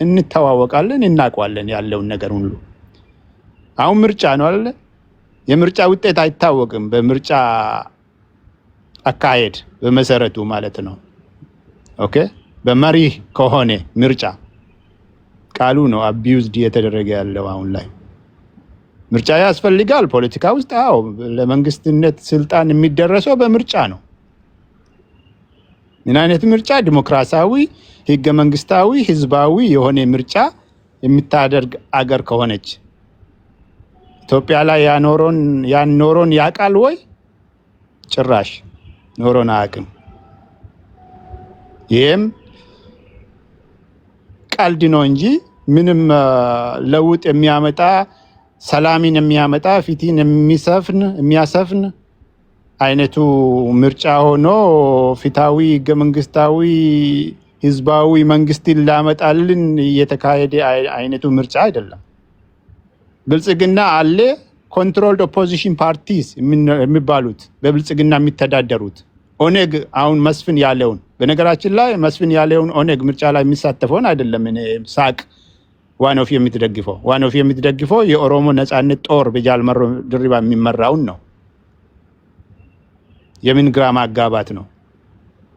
እንተዋወቃለን፣ እናውቀዋለን ያለውን ነገር ሁሉ። አሁን ምርጫ ነው አይደል? የምርጫ ውጤት አይታወቅም በምርጫ አካሄድ በመሰረቱ ማለት ነው። ኦኬ በመሪ ከሆነ ምርጫ ቃሉ ነው አቢዩዝድ እየተደረገ ያለው አሁን ላይ። ምርጫ ያስፈልጋል ፖለቲካ ውስጥ። አዎ ለመንግስትነት ስልጣን የሚደረሰው በምርጫ ነው። ምን አይነት ምርጫ? ዲሞክራሲያዊ፣ ህገ መንግስታዊ፣ ህዝባዊ የሆነ ምርጫ የምታደርግ አገር ከሆነች ኢትዮጵያ ላይ ያኖሮን ያውቃል ወይ? ጭራሽ ኖሮን አያውቅም። ይህም ቀልድ ነው እንጂ ምንም ለውጥ የሚያመጣ ሰላምን የሚያመጣ ፊትን የሚያሰፍን አይነቱ ምርጫ ሆኖ ፊታዊ ህገ መንግስታዊ ህዝባዊ መንግስትን ላመጣልን እየተካሄደ አይነቱ ምርጫ አይደለም። ብልጽግና አለ። ኮንትሮልድ ኦፖዚሽን ፓርቲስ የሚባሉት በብልጽግና የሚተዳደሩት ኦነግ አሁን መስፍን ያለውን በነገራችን ላይ መስፍን ያለውን ኦነግ ምርጫ ላይ የሚሳተፈውን አይደለም ሳቅ ዋኖፍ የምትደግፈው የኦሮሞ ነጻነት ጦር በጃልመሮ ድሪባ የሚመራውን ነው። የምን ግራ ማጋባት ነው?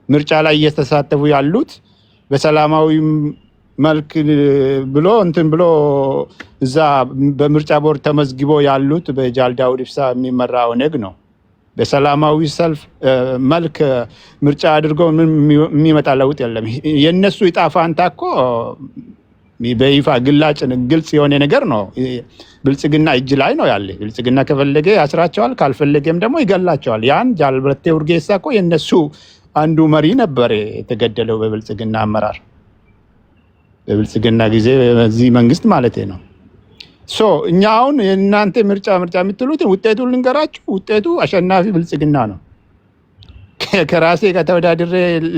ምርጫ ላይ እየተሳተፉ ያሉት በሰላማዊ መልክ ብሎ ብሎ እዛ በምርጫ ቦርድ ተመዝግቦ ያሉት በጃል ዳውድ ኢብሳ የሚመራ ኦነግ ነው። በሰላማዊ ሰልፍ መልክ ምርጫ አድርገው የሚመጣ ለውጥ የለም። የነሱ ዕጣ ፈንታ እኮ በይፋ ግልጽ የሆነ ነገር ነው። ብልጽግና እጅ ላይ ነው ያለ። ብልጽግና ከፈለገ ያስራቸዋል፣ ካልፈለገም ደግሞ ይገላቸዋል። ያን ጃልበረቴ ኡርጌሳ እኮ የነሱ አንዱ መሪ ነበር የተገደለው በብልጽግና አመራር፣ በብልጽግና ጊዜ በዚህ መንግስት ማለት ነው። እኛ አሁን የእናንተ ምርጫ የምትሉትን ውጤቱን ልንገራችሁ። ውጤቱ አሸናፊ ብልጽግና ነው። ከራሴ ከተወዳድሬ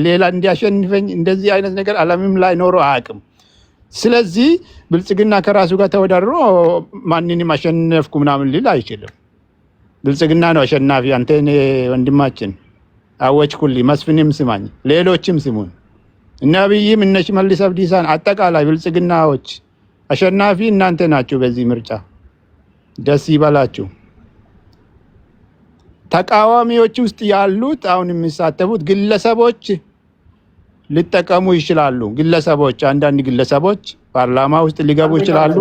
ሌላ እንዲያሸንፈኝ እንደዚህ አይነት ነገር ዓለምም ላይ ኖሮ አያውቅም። ስለዚህ ብልጽግና ከራሱ ጋር ተወዳድሮ ማንንም አሸነፍኩ ምናምን ሊል አይችልም። ብልጽግና ነው አሸናፊ። አንተ ወንድማችን አወጅኩልኝ፣ መስፍንም ስማኝ፣ ሌሎችም ስሙን፣ እነ አብይም እነ ሽመልስ አብዲሳን አጠቃላይ ብልጽግናዎች አሸናፊ እናንተ ናችሁ በዚህ ምርጫ። ደስ ይበላችሁ። ተቃዋሚዎች ውስጥ ያሉት አሁን የሚሳተፉት ግለሰቦች ሊጠቀሙ ይችላሉ። አንዳንድ ግለሰቦች ፓርላማ ውስጥ ሊገቡ ይችላሉ።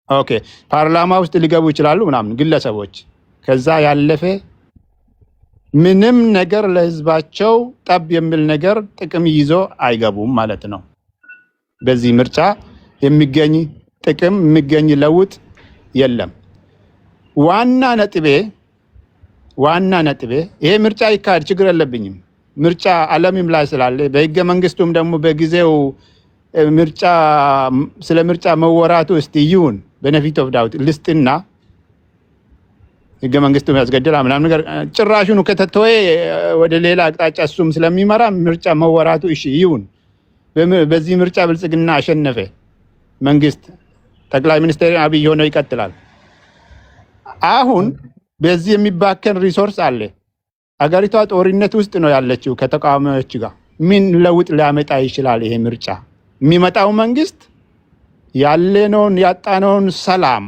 ኦኬ ፓርላማ ውስጥ ሊገቡ ይችላሉ ምናምን ግለሰቦች። ከዛ ያለፈ ምንም ነገር ለህዝባቸው ጠብ የሚል ነገር ጥቅም ይዞ አይገቡም ማለት ነው። በዚህ ምርጫ የሚገኝ ጥቅም የሚገኝ ለውጥ የለም። ዋና ነጥቤ ይሄ ምርጫ ይካሄድ፣ ችግር የለብኝም። ምርጫ ዓለምም ላይ ስላለ በህገ መንግስቱም ደግሞ በጊዜው ስለ ምርጫ መወራቱ እስቲ ይሁን ቤኔፊት ኦፍ ዳውት ልስጥና ህገ መንግስቱም ያስገድላ ምናምን ነገር ጭራሹን ከተተወ ወደ ሌላ አቅጣጫ እሱም ስለሚመራ ምርጫ መወራቱ እሺ ይሁን። በዚህ ምርጫ ብልጽግና አሸነፈ፣ መንግስት ጠቅላይ ሚኒስትር አብይ ሆነው ይቀጥላል። አሁን በዚህ የሚባከን ሪሶርስ አለ። አገሪቷ ጦርነት ውስጥ ነው ያለችው ከተቃዋሚዎች ጋር። ምን ለውጥ ሊያመጣ ይችላል ይሄ ምርጫ? የሚመጣው መንግስት ያጣነውን ሰላም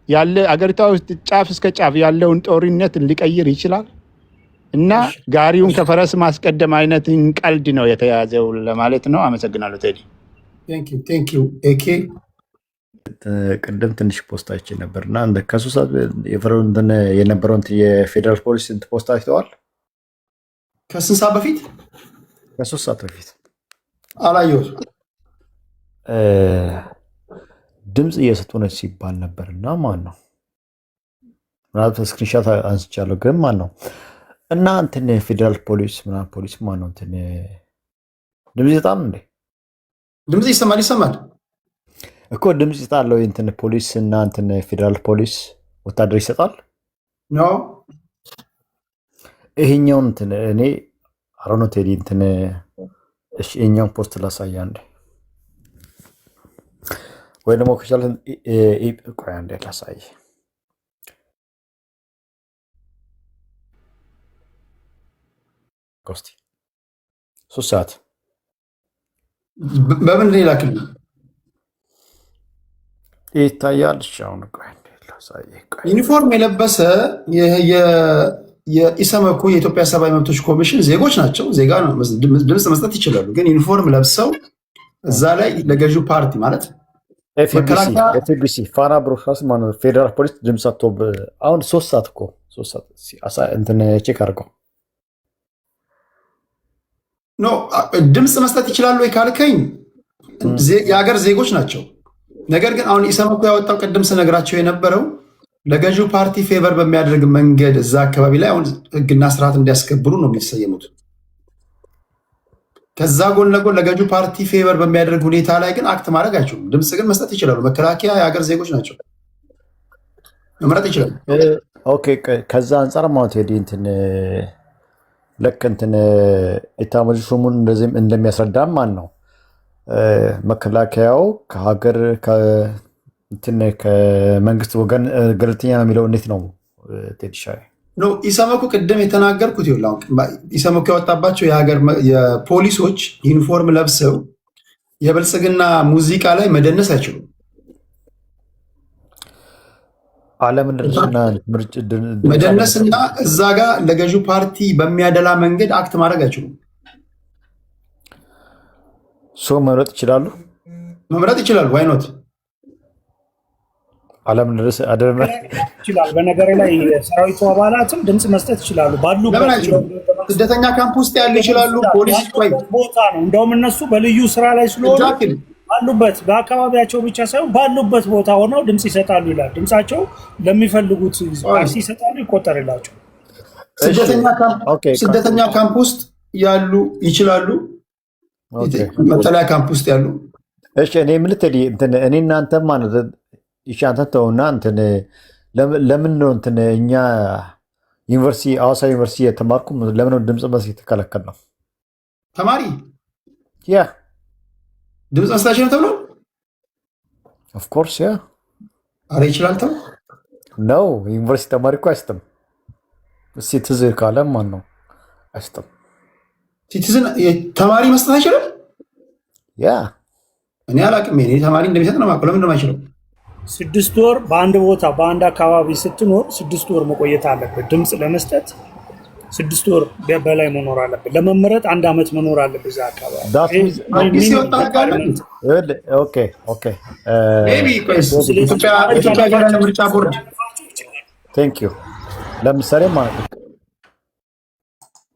ያለ አገሪቷ ውስጥ ጫፍ እስከ ጫፍ ያለውን ጦርነት ሊቀይር ይችላል። እና ጋሪውን ከፈረስ ማስቀደም አይነት ቀልድ ነው የተያዘው ለማለት ነው። አመሰግናለሁ ቴዲ። ቴንክ ዩ ኤኬ። ቅድም ትንሽ ፖስት አይቼ ነበር እና ከሱ ሰዓት የነበረውን የፌዴራል ፖሊስ ፖስት አይተዋል? ከስንት ሰዓት በፊት? ከ3 ሰዓት በፊት አላየሁት። ድምፅ እየሰጡ ነች ሲባል ነበር እና ማን ነው ምናልባት ስክሪንሻት አንስቻለሁ፣ ግን ማን ነው እና ፌዴራል ፖሊስ ምናምን ፖሊስ ማን ነው ድምፅ ይሰጣል እንዴ? ድምፅ ይሰማል እኮ ድምፅ ይሰጣል ወይ? ፖሊስ እና ፌዴራል ፖሊስ ወታደር ይሰጣል ነው? ይሄኛውን እኔ አሮኖ ቴዲ እሺ፣ ይሄኛውን ፖስት ላሳያ እንዴ? ወይ ደግሞ ከቻለ ቆይ አንዴ ላሳይ። ኮስቲ 3 ሰዓት በምን ላክል ይታያል። አሁን ቆይ አንዴ ላሳይ። ዩኒፎርም የለበሰ የኢሰመኮ የኢትዮጵያ ሰብአዊ መብቶች ኮሚሽን ዜጎች ናቸው። ዜጋ ነው፣ ድምፅ መስጠት ይችላሉ። ግን ዩኒፎርም ለብሰው እዛ ላይ ለገዢው ፓርቲ ማለት ኤፍቢሲ ፋና ብሮድካስት ማለት ፌዴራል ፖሊስ ድምፅ ሰጥቶ አሁን 3 ሰዓት እኮ 3 ሰዓት ቼክ አድርገው ኖ ድምፅ መስጠት ይችላሉ ወይ ካልከኝ የሀገር ዜጎች ናቸው። ነገር ግን አሁን ኢሰመኮ ያወጣው ቅድም ስነግራቸው የነበረው ለገዢው ፓርቲ ፌቨር በሚያደርግ መንገድ እዛ አካባቢ ላይ አሁን ህግና ስርዓት እንዲያስከብሩ ነው የሚሰየሙት። ከዛ ጎን ለጎን ለገዢው ፓርቲ ፌቨር በሚያደርግ ሁኔታ ላይ ግን አክት ማድረግ አይችሉም። ድምፅ ግን መስጠት ይችላሉ። መከላከያ የሀገር ዜጎች ናቸው፣ መምረጥ ይችላሉ። ኦኬ ከዛ አንጻር ማለት ሄዲ እንትን ልክ እንትን ኢታማዦር ሹሙን እንደዚህም እንደሚያስረዳም ማን ነው መከላከያው ከሀገር ከመንግስት ወገን ገለልተኛ ነው የሚለው እንዴት ነው ቴዲሻይ? ኢሰመኮ ቅድም የተናገርኩት ይኸውልህ፣ ኢሰመኮ ያወጣባቸው የፖሊሶች ዩኒፎርም ለብሰው የብልጽግና ሙዚቃ ላይ መደነስ አይችሉም። መደነስና እዛ ጋር ለገዢው ፓርቲ በሚያደላ መንገድ አክት ማድረግ አይችሉም። መምረጥ ይችላሉ፣ መምረጥ ይችላሉ። ዋይኖት አለም ድረስ አደረና ይችላል። በነገር ላይ ሰራዊቱ አባላትም ድምፅ መስጠት ይችላሉ። ባሉበት ስደተኛ ካምፕ ውስጥ ያሉ ይችላሉ። ፖሊስ ቦታ ነው። እንደውም እነሱ በልዩ ስራ ላይ ስለሆኑ ባሉበት በአካባቢያቸው ብቻ ሳይሆን ባሉበት ቦታ ሆነው ድምፅ ይሰጣሉ ይላል። ድምፃቸው ለሚፈልጉት ፓርቲ ይሰጣሉ፣ ይቆጠርላቸው። ስደተኛ ካምፕ ውስጥ ያሉ ይችላሉ። መጠለያ ካምፕ ውስጥ ያሉ እኔ የምልህ እኔ እናንተ ማለት አንተ ተውና ለምን ነው እኛ ዩኒቨርሲቲ ሐዋሳ ዩኒቨርሲቲ የተማርኩ ለምን ነው ድምፅ መስጠት የተከለከል ነው? ተማሪ ያ ድምፅ መስጠት ነው ተብሎ ኦፍኮርስ ያ አረ ይችላል ተው ነው ዩኒቨርሲቲ ተማሪ እኮ አይሰጥም። እስኪ ትዝ ካለ ማን ነው አይሰጥም? ሲቲዝን ተማሪ መስጠት አይችልም። ያ እኔ አላውቅም። እኔ ተማሪ እንደሚሰጥ ነው የማውቀው። ለምን እንደማይችለው 6 ወር በአንድ ቦታ በአንድ አካባቢ ስትኖር 6 ወር መቆየት አለበት። ድምፅ ለመስጠት 6 ወር በላይ መኖር አለበት። ለመመረጥ 1 ዓመት መኖር አለበት እዛ አካባቢ። ምርጫ ቦርድ ለምሳሌ ማለት ነው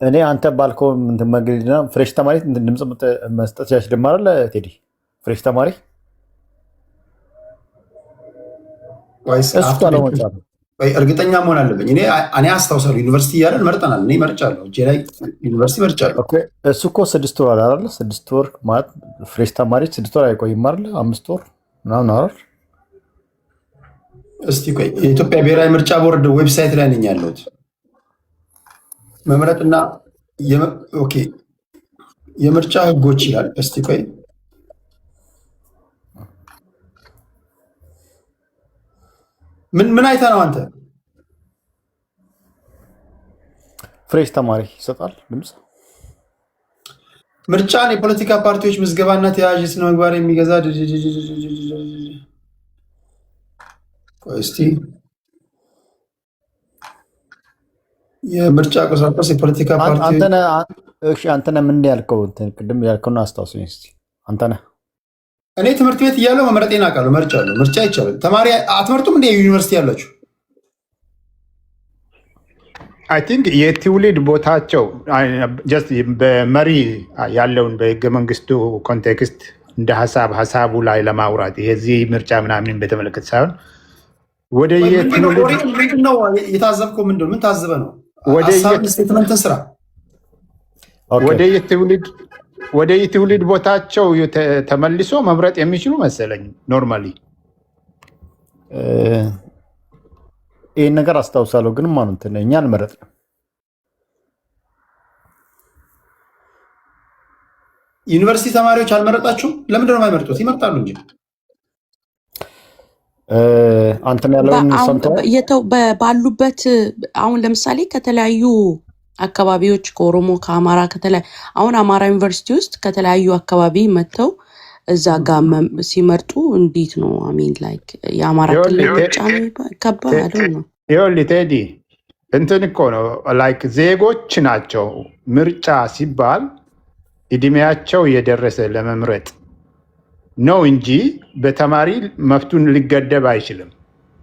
እኔ አንተ ባልከው መንገድና ፍሬሽ ተማሪ ድምፅ መስጠት ያስደማራል። ቴዲ ፍሬሽ ተማሪ እርግጠኛ መሆን አለብኝ። እኔ አስታውሳለሁ ዩኒቨርሲቲ እያለን መርጠናል። እኔ መርጫለሁ፣ እጄ ላይ ዩኒቨርሲቲ መርጫለሁ። እሱ እኮ 6 ወር አይደለ? 6 ወር ማለት ፍሬሽ ተማሪ 6 ወር አይቆይም አይደለ? 5 ወር ምናምን አይደል? እስቲ ቆይ የኢትዮጵያ ብሔራዊ ምርጫ ቦርድ ዌብሳይት ላይ ነኝ ያለሁት። መምረጥና የምርጫ ህጎች ይላል። እስቲ ቆይ ምን አይተህ ነው አንተ? ፍሬሽ ተማሪ ይሰጣል ድምፅ። ምርጫን የፖለቲካ ፓርቲዎች ምዝገባና ተያያዥ ስነ ምግባር የሚገዛ እስቲ የምርጫ ቁሳቁስ የፖለቲካ ፓርቲ አንተነ ምን ያልከው ቅድም ያልከውን አስታውሰኝ እስቲ አንተነ። እኔ ትምህርት ቤት እያለሁ መምረጤን አውቃለሁ። መርጫለሁ። ምርጫ ይቻላል። ተማሪ አትመርጡም እንደ ዩኒቨርሲቲ ያላችሁ? አይ ቲንክ የትውልድ ቦታቸው በመሪ ያለውን በህገ መንግስቱ ኮንቴክስት እንደ ሀሳቡ ላይ ለማውራት የዚህ ምርጫ ምናምን በተመለከተ ሳይሆን ወደ ነው የታዘብከው? ምንድን ምን ታዝበህ ነው? ስቴትመንትን ስራ ወደ የትውልድ ቦታቸው ተመልሶ መምረጥ የሚችሉ መሰለኝ። ኖርማሊ ይህን ነገር አስታውሳለሁ፣ ግን ማለት እኛ አልመረጥንም። ዩኒቨርሲቲ ተማሪዎች አልመረጣችሁም? ለምንድን ነው የማይመርጡት? ይመርጣሉ እንጂ አንተን ያለውን ሰምተው ባሉበት አሁን ለምሳሌ ከተለያዩ አካባቢዎች ከኦሮሞ ከአማራ አሁን አማራ ዩኒቨርሲቲ ውስጥ ከተለያዩ አካባቢ መጥተው እዛ ጋር ሲመርጡ እንዴት ነው? አሚን ላይክ የአማራ ክልል ምርጫ ነው ከባድ ነው። ይኸውልህ ቴዲ እንትን እኮ ነው ላይክ ዜጎች ናቸው። ምርጫ ሲባል እድሜያቸው የደረሰ ለመምረጥ ነው እንጂ በተማሪ መፍቱን ሊገደብ አይችልም።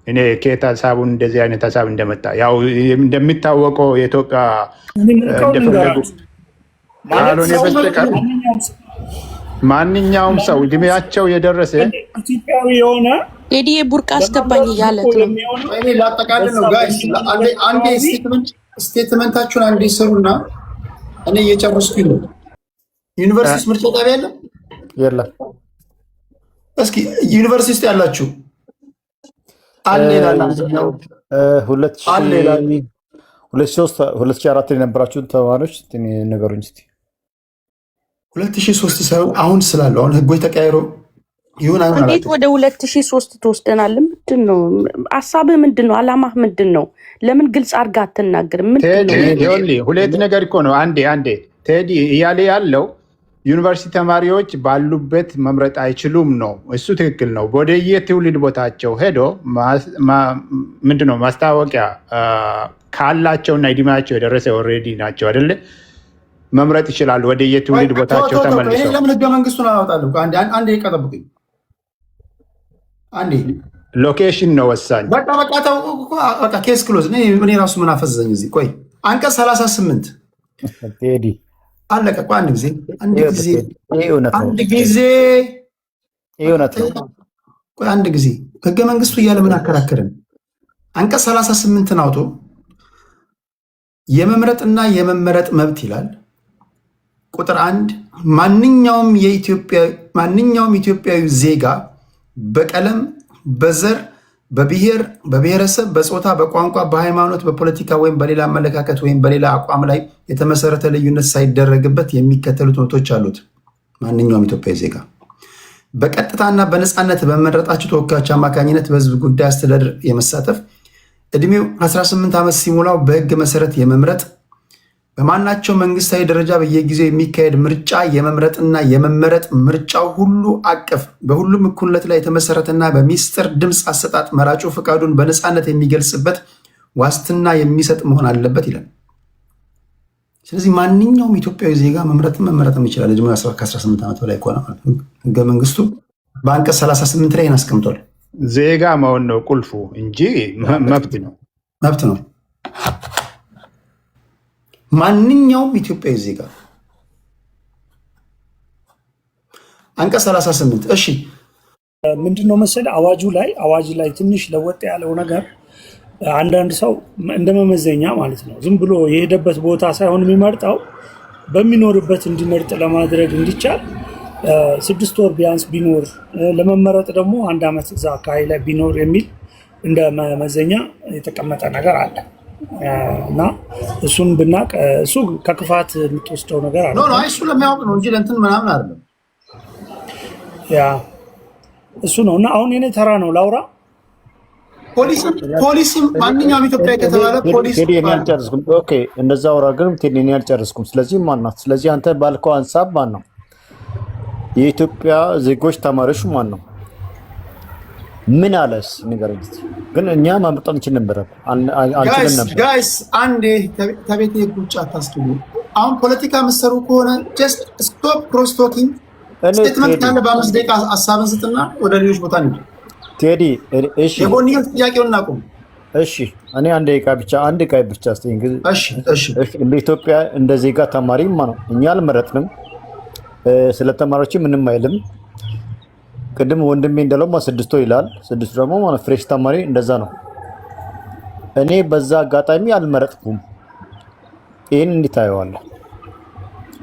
እኔ ከየት ሀሳቡን እንደዚህ አይነት ሀሳብ እንደመጣ ያው እንደሚታወቀው የኢትዮጵያ እንደፈለጉ ካልሆነ በስተቀር ማንኛውም ሰው እድሜያቸው የደረሰ ኢትዮጵያዊ የሆነ ቴዲ ቡርቃ አስገባኝ እያለ እኔ ላጠቃልል ነው ጋይስ። አንዴ ስቴትመንታችሁን አንዴ ስሩና እኔ እየጨረስኩኝ ነው። ዩኒቨርሲቲ ምርጫ ጣቢያ የለም የለም። እስኪ ዩኒቨርሲቲ ውስጥ ያላችሁ አለ ይላል። 2004 የነበራችሁ ተማሪዎች ነገሩኝ እስኪ። 2003 ሳይሆን አሁን ስላለው አሁን ህጎች ተቀያይሮ ይሁን አይሆን እንዴት ወደ 2003 ትወስደናል? ምንድን ነው ሀሳብህ? ምንድን ነው አላማህ? ምንድን ነው? ለምን ግልጽ አድርጋ አትናገርም? ሁለት ነገር እኮ ነው። አንዴ ቴዲ እያለ ያለው ዩኒቨርሲቲ ተማሪዎች ባሉበት መምረጥ አይችሉም ነው። እሱ ትክክል ነው። ወደ የትውልድ ቦታቸው ሄዶ ምንድነው ማስታወቂያ ካላቸውና እድሜያቸው የደረሰ ኦልሬዲ ናቸው አይደለ? መምረጥ ይችላሉ። ወደ የትውልድ ቦታቸው ተመልሰው። ለምን ህገ መንግስቱን አላወጣልም? አንዴ ይቀጠብቁኝ። አንዴ ሎኬሽን ነው ወሳኝ። በቃ ኬስ ክሎዝ። እኔ ራሱ ምን አፈዘኝ እዚህ። ቆይ አንቀጽ 38 ቴዲ አለቀ። ቆይ አንድ ጊዜ ቆይ አንድ ጊዜ ህገ መንግስቱ እያለ ምን አከራከርን? አንቀጽ 38ን አውቶ የመምረጥና የመመረጥ መብት ይላል። ቁጥር 1 ማንኛውም ኢትዮጵያዊ ዜጋ በቀለም፣ በዘር፣ በብሔር፣ በብሔረሰብ፣ በጾታ፣ በቋንቋ፣ በሃይማኖት፣ በፖለቲካ ወይም በሌላ አመለካከት ወይም በሌላ አቋም ላይ የተመሰረተ ልዩነት ሳይደረግበት የሚከተሉት መብቶች አሉት። ማንኛውም ኢትዮጵያዊ ዜጋ በቀጥታና በነፃነት በመረጣቸው ተወካዮች አማካኝነት በህዝብ ጉዳይ አስተዳደር የመሳተፍ፣ እድሜው 18 ዓመት ሲሞላው በህግ መሰረት የመምረጥ፣ በማናቸው መንግስታዊ ደረጃ በየጊዜው የሚካሄድ ምርጫ የመምረጥና የመመረጥ ምርጫው ሁሉ አቀፍ በሁሉም እኩልነት ላይ የተመሰረተና በሚስጥር ድምፅ አሰጣጥ መራጩ ፈቃዱን በነፃነት የሚገልጽበት ዋስትና የሚሰጥ መሆን አለበት ይላል። ስለዚህ ማንኛውም ኢትዮጵያዊ ዜጋ መመረጥም ይችላል። እድሜው ከ18 ዓመት በላይ ከሆነ ህገ መንግስቱ በአንቀጽ 38 ላይ አስቀምጧል። ዜጋ መሆን ነው ቁልፉ እንጂ መብት ነው። ማንኛውም ኢትዮጵያዊ ዜጋ አንቀጽ 38 እሺ፣ ምንድነው መሰለህ አዋጅ ላይ ትንሽ ለወጥ ያለው ነገር አንዳንድ ሰው እንደ መመዘኛ ማለት ነው ዝም ብሎ የሄደበት ቦታ ሳይሆን የሚመርጠው በሚኖርበት እንዲመርጥ ለማድረግ እንዲቻል 6 ወር ቢያንስ ቢኖር ለመመረጥ ደግሞ 1 ዓመት እዛ አካባቢ ላይ ቢኖር የሚል እንደ መመዘኛ የተቀመጠ ነገር አለ እና እሱን ብናቅ እሱ ከክፋት የምትወስደው ነገር አለ። እሱ ለሚያውቅ ነው እንጂ ለእንትን ምናምን አይደለም። ያ እሱ ነው። እና አሁን የኔ ተራ ነው ላውራ። ፖሊስም ማንኛውም ኢትዮጵያ ከተባለ ፖሊስ ቴዲ እኔ አልጨረስኩም። ኦኬ እንደዛ አውራ፣ ግን ቴዲ እኔ አልጨረስኩም። ስለዚህ ማናት? ስለዚህ አንተ ባልከው ሀሳብ ማን ነው? የኢትዮጵያ ዜጎች ተማሪዎች ማን ነው? ምን አለስ ንገረኝ እስኪ። ግን እኛ ማምጣት እንችል ነበር አንችልም ነበር። ጋይስ አንዴ ከቤት ጉጫ አታስገቡ። አሁን ፖለቲካ መሰሩ ከሆነ ጀስት ስቶፕ ክሮስ ቶኪንግ። ስቴትመንት ካለ በ5 ደቂቃ ሀሳብን ስጥና ወደ ሌሎች ቦታ ነው ቴዲ። እሺ የጎንዮሽ ጥያቄውን እናቁም። እሺ እኔ አንድ ደቂቃ ብቻ እስቲ እንግዲህ እሺ እንደ ኢትዮጵያ እንደ ዜጋ ተማሪ ነው እኛ አልመረጥንም። ስለ ተማሪዎች ምንም አይልም። ቅድም ወንድሜ እንዳለው 6 ይላል። 6 ደግሞ ማለት ፍሬሽ ተማሪ እንደዛ ነው። እኔ በዛ አጋጣሚ አልመረጥኩም። ይሄን እንዲታየዋለህ።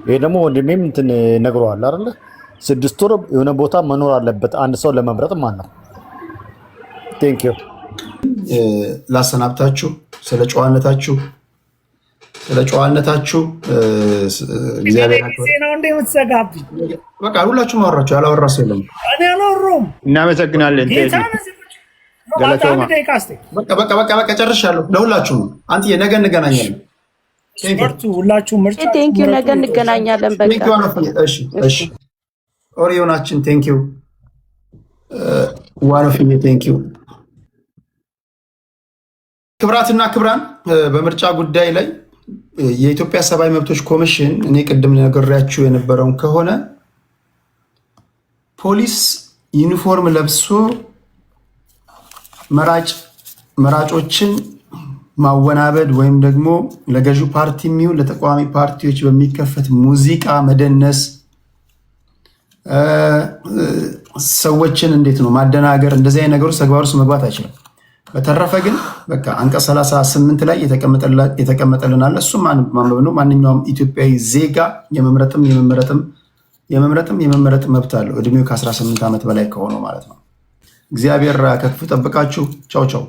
ይሄ ደግሞ ወንድሜም እንትን ነግሯል አይደል? 6 ወር የሆነ ቦታ መኖር አለበት አንድ ሰው ለመምረጥ ማለት ነው። ቴንክ ዩ ላሰናብታችሁ። ስለ ጨዋነታችሁ እግዚአብሔር ነው እንደ የምትዘጋብኝ። በቃ ሁላችሁም አወራችሁ፣ ያላወራ ሰው የለም። እኔ አላወራሁም። እናመሰግናለን ቴዲ። በቃ ጨርሻለሁ። ለሁላችሁም አንተ ነገ እንገናኛለን። ሁላችሁም ምርጫ ቴንክ ዩ። ነገ እንገናኛለን። በቃ እሺ ኦሪዮናችን ቴንክ ዩ። ዋኖፍዬ ቴንክ ዩ። ክብራትና ክብራን በምርጫ ጉዳይ ላይ የኢትዮጵያ ሰብአዊ መብቶች ኮሚሽን እኔ ቅድም ነገርያችሁ የነበረውን ከሆነ ፖሊስ ዩኒፎርም ለብሶ መራጮችን ማወናበድ ወይም ደግሞ ለገዢው ፓርቲ የሚሆን ለተቃዋሚ ፓርቲዎች በሚከፈት ሙዚቃ መደነስ ሰዎችን እንዴት ነው ማደናገር፣ እንደዚህ አይነት ነገሮች ተግባር ውስጥ መግባት አይችልም። በተረፈ ግን በቃ አንቀጽ 38 ላይ የተቀመጠልን አለ። እሱም ማንበብ ነው። ማንኛውም ኢትዮጵያዊ ዜጋ የመምረጥም መብት አለው እድሜው ከ18 ዓመት በላይ ከሆነው ማለት ነው። እግዚአብሔር ከክፉ ጠብቃችሁ። ቻው ቻው።